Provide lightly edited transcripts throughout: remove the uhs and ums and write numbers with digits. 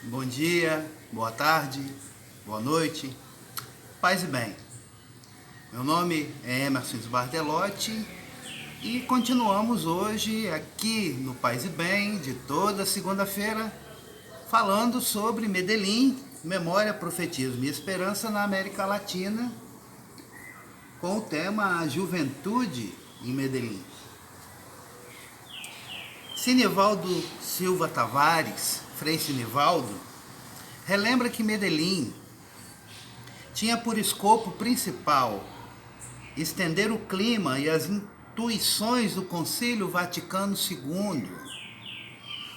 Bom dia, boa tarde, boa noite, paz e bem. Meu nome é Emerson Bartelotti e continuamos hoje aqui no Paz e Bem, de toda segunda-feira, falando sobre Medellín, Memória, Profetismo e Esperança na América Latina, com o tema Juventude em Medellín. Sinivaldo Silva Tavares, Frei Sinivaldo, relembra que Medellín tinha por escopo principal estender o clima e as intuições do Concílio Vaticano II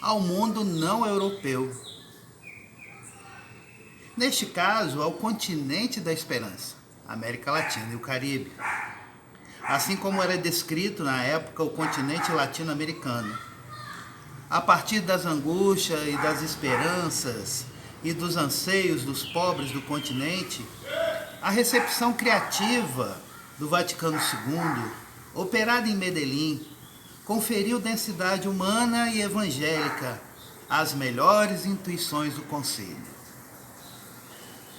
ao mundo não europeu. Neste caso, ao continente da esperança, América Latina e o Caribe, assim como era descrito na época o continente latino-americano. A partir das angústias e das esperanças e dos anseios dos pobres do continente, a recepção criativa do Vaticano II, operada em Medellín, conferiu densidade humana e evangélica às melhores intuições do concílio.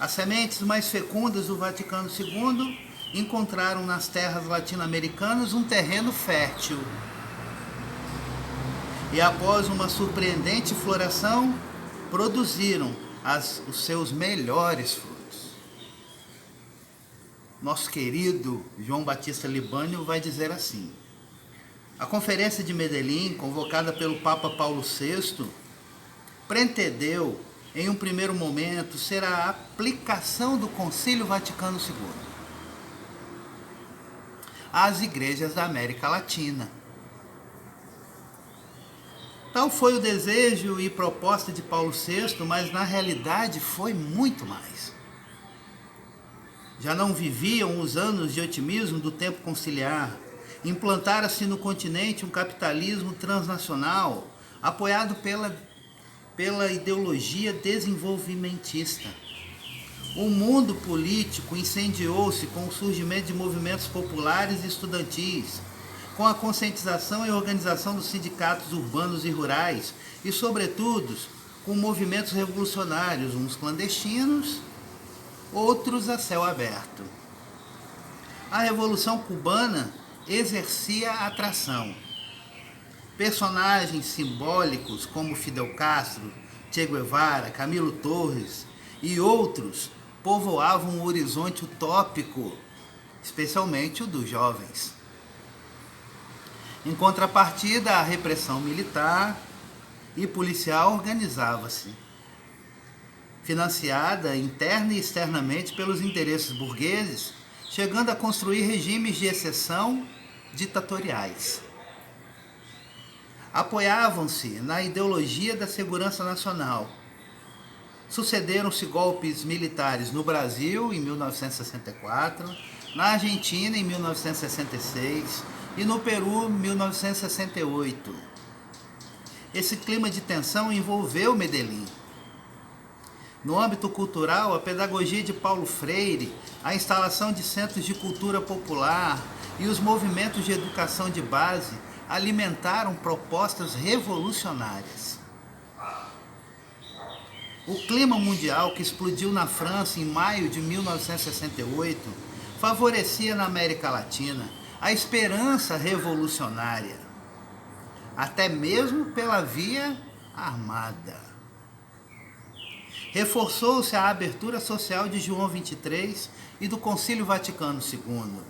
As sementes mais fecundas do Vaticano II encontraram nas terras latino-americanas um terreno fértil. E após uma surpreendente floração, produziram os seus melhores frutos. Nosso querido João Batista Libânio vai dizer assim: a Conferência de Medellín, convocada pelo Papa Paulo VI, pretendeu, em um primeiro momento, ser a aplicação do Concílio Vaticano II às igrejas da América Latina. Tal foi o desejo e proposta de Paulo VI, mas na realidade foi muito mais. Já não viviam os anos de otimismo do tempo conciliar. Implantara-se no continente um capitalismo transnacional apoiado pela ideologia desenvolvimentista. O mundo político incendiou-se com o surgimento de movimentos populares e estudantis, com a conscientização e organização dos sindicatos urbanos e rurais e, sobretudo, com movimentos revolucionários, uns clandestinos, outros a céu aberto. A Revolução Cubana exercia atração. Personagens simbólicos como Fidel Castro, Che Guevara, Camilo Torres e outros povoavam o horizonte utópico, especialmente o dos jovens. Em contrapartida, a repressão militar e policial organizava-se, financiada interna e externamente pelos interesses burgueses, chegando a construir regimes de exceção ditatoriais. Apoiavam-se na ideologia da segurança nacional. Sucederam-se golpes militares no Brasil, em 1964, na Argentina, em 1966, e no Peru, em 1968. Esse clima de tensão envolveu Medellín. No âmbito cultural, a pedagogia de Paulo Freire, a instalação de centros de cultura popular e os movimentos de educação de base alimentaram propostas revolucionárias. O clima mundial que explodiu na França em maio de 1968 favorecia na América Latina a esperança revolucionária, até mesmo pela via armada. Reforçou-se a abertura social de João XXIII e do Concílio Vaticano II,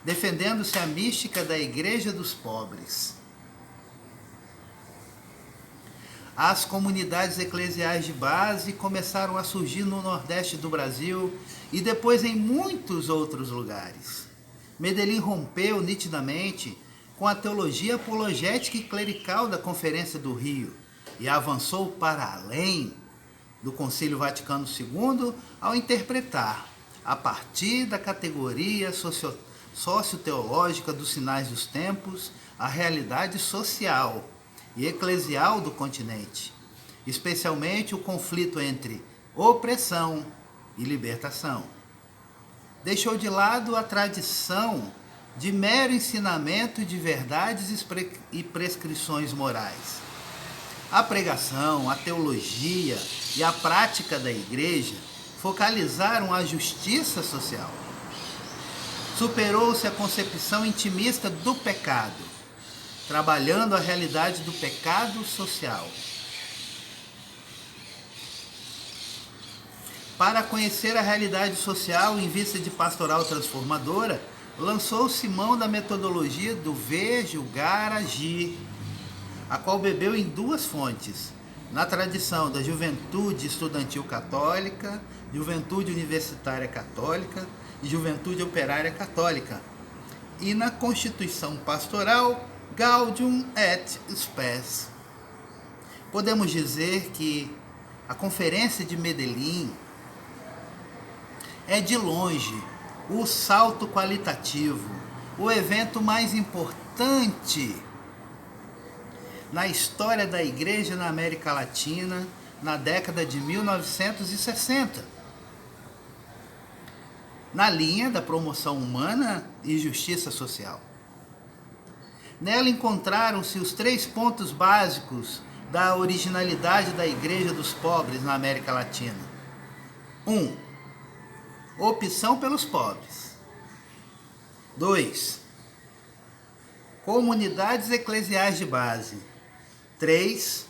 defendendo-se a mística da Igreja dos Pobres. As comunidades eclesiais de base começaram a surgir no Nordeste do Brasil e depois em muitos outros lugares. Medellín rompeu nitidamente com a teologia apologética e clerical da Conferência do Rio e avançou para além do Concílio Vaticano II ao interpretar, a partir da categoria socioteológica dos sinais dos tempos, a realidade social e eclesial do continente, especialmente o conflito entre opressão e libertação. Deixou de lado a tradição de mero ensinamento de verdades e prescrições morais A pregação, a teologia e a prática da igreja focalizaram a justiça social. Superou-se a concepção intimista do pecado, trabalhando a realidade do pecado social. Para conhecer a realidade social em vista de pastoral transformadora, lançou-se mão da metodologia do ver, julgar, agir, a qual bebeu em duas fontes, na tradição da juventude estudantil católica, juventude universitária católica e juventude operária católica, e na constituição pastoral Gaudium et Spes. Podemos dizer que a Conferência de Medellín é de longe o salto qualitativo, o evento mais importante na história da igreja na América Latina na década de 1960, na linha da promoção humana e justiça social. Nela encontraram-se os 3 pontos básicos da originalidade da Igreja dos Pobres na América Latina. 1. Opção pelos pobres. 2. Comunidades eclesiais de base. 3.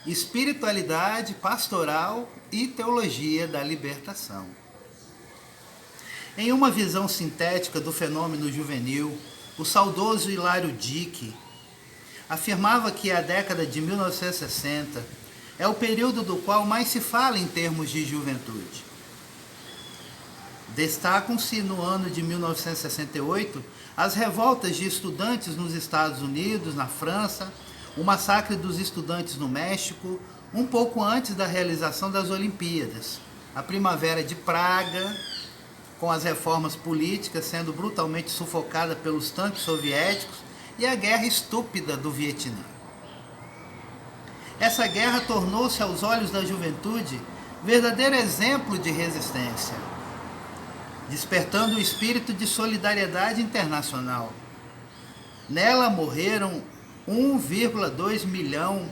Espiritualidade, pastoral e teologia da libertação. Em uma visão sintética do fenômeno juvenil, o saudoso Hilário Dick afirmava que a década de 1960 é o período do qual mais se fala em termos de juventude. Destacam-se no ano de 1968 as revoltas de estudantes nos Estados Unidos, na França, o massacre dos estudantes no México, um pouco antes da realização das Olimpíadas, a Primavera de Praga, com as reformas políticas sendo brutalmente sufocada pelos tanques soviéticos, e a guerra estúpida do Vietnã. Essa guerra tornou-se aos olhos da juventude verdadeiro exemplo de resistência, despertando o espírito de solidariedade internacional. Nela morreram 1,2 milhão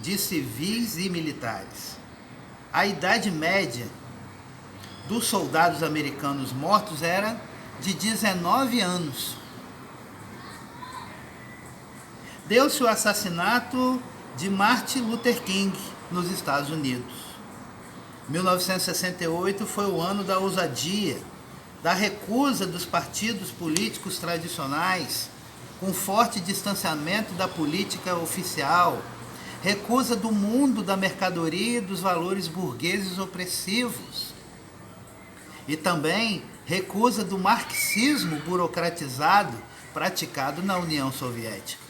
de civis e militares. A idade média dos soldados americanos mortos era de 19 anos. Deu-se o assassinato de Martin Luther King nos Estados Unidos. 1968 foi o ano da ousadia, da recusa dos partidos políticos tradicionais, com forte distanciamento da política oficial, recusa do mundo da mercadoria e dos valores burgueses opressivos, e também recusa do marxismo burocratizado praticado na União Soviética.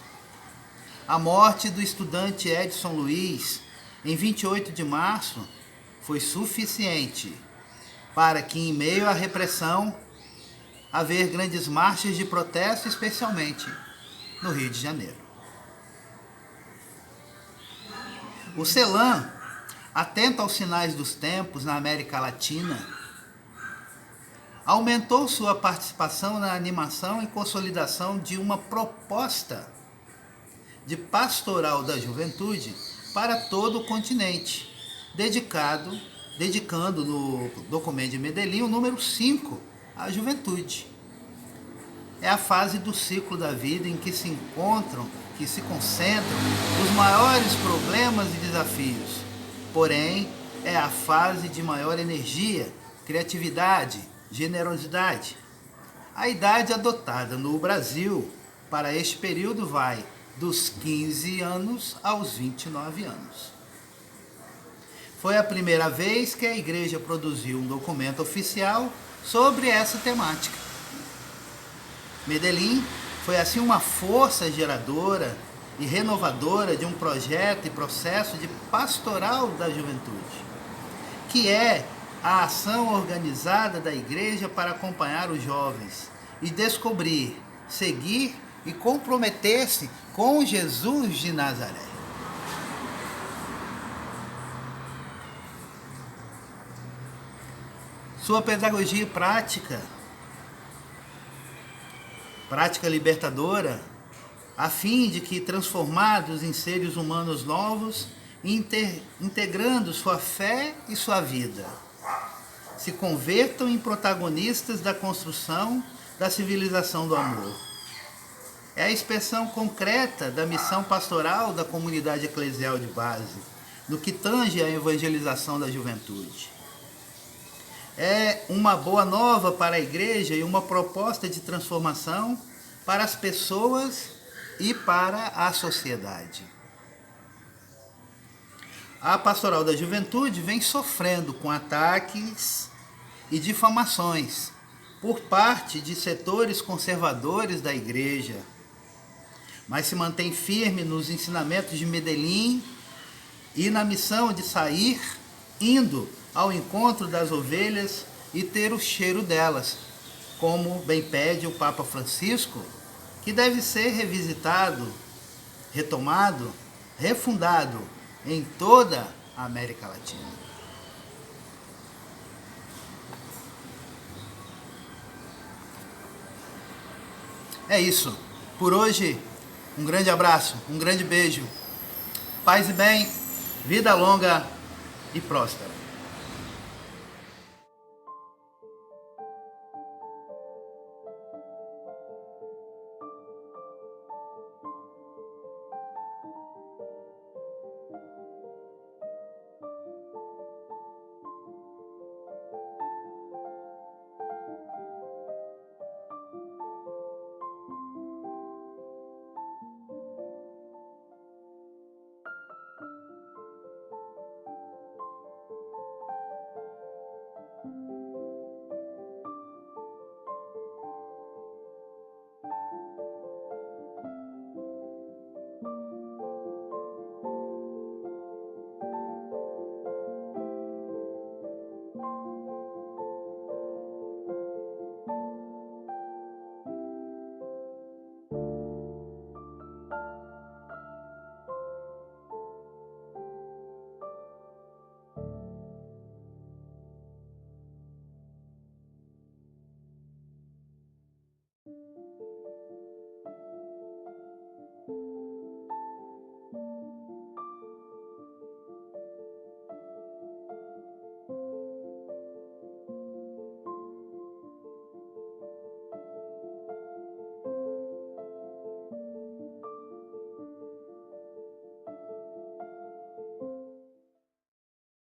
A morte do estudante Edson Luiz, em 28 de março, foi suficiente para que, em meio à repressão, haver grandes marchas de protesto, especialmente no Rio de Janeiro. O CELAM, atento aos sinais dos tempos na América Latina, aumentou sua participação na animação e consolidação de uma proposta de pastoral da juventude para todo o continente, dedicando no documento de Medellín o número 5 à juventude. É a fase do ciclo da vida em que se concentram os maiores problemas e desafios. Porém, é a fase de maior energia, criatividade, generosidade. A idade adotada no Brasil para este período vai dos 15 anos aos 29 anos. Foi a primeira vez que a igreja produziu um documento oficial sobre essa temática. Medellín foi assim uma força geradora e renovadora de um projeto e processo de pastoral da juventude, que é a ação organizada da igreja para acompanhar os jovens e descobrir, seguir e comprometer-se com Jesus de Nazaré. Sua pedagogia prática libertadora, a fim de que, transformados em seres humanos novos, integrando sua fé e sua vida. Se convertam em protagonistas da construção da civilização do amor. É a expressão concreta da missão pastoral da comunidade eclesial de base, no que tange à evangelização da juventude. É uma boa nova para a igreja e uma proposta de transformação para as pessoas e para a sociedade. A pastoral da juventude vem sofrendo com ataques e difamações por parte de setores conservadores da igreja, mas se mantém firme nos ensinamentos de Medellín e na missão de sair indo ao encontro das ovelhas e ter o cheiro delas, como bem pede o Papa Francisco, que deve ser revisitado, retomado, refundado em toda a América Latina. É isso. Por hoje, um grande abraço, um grande beijo. Paz e bem, vida longa e próspera.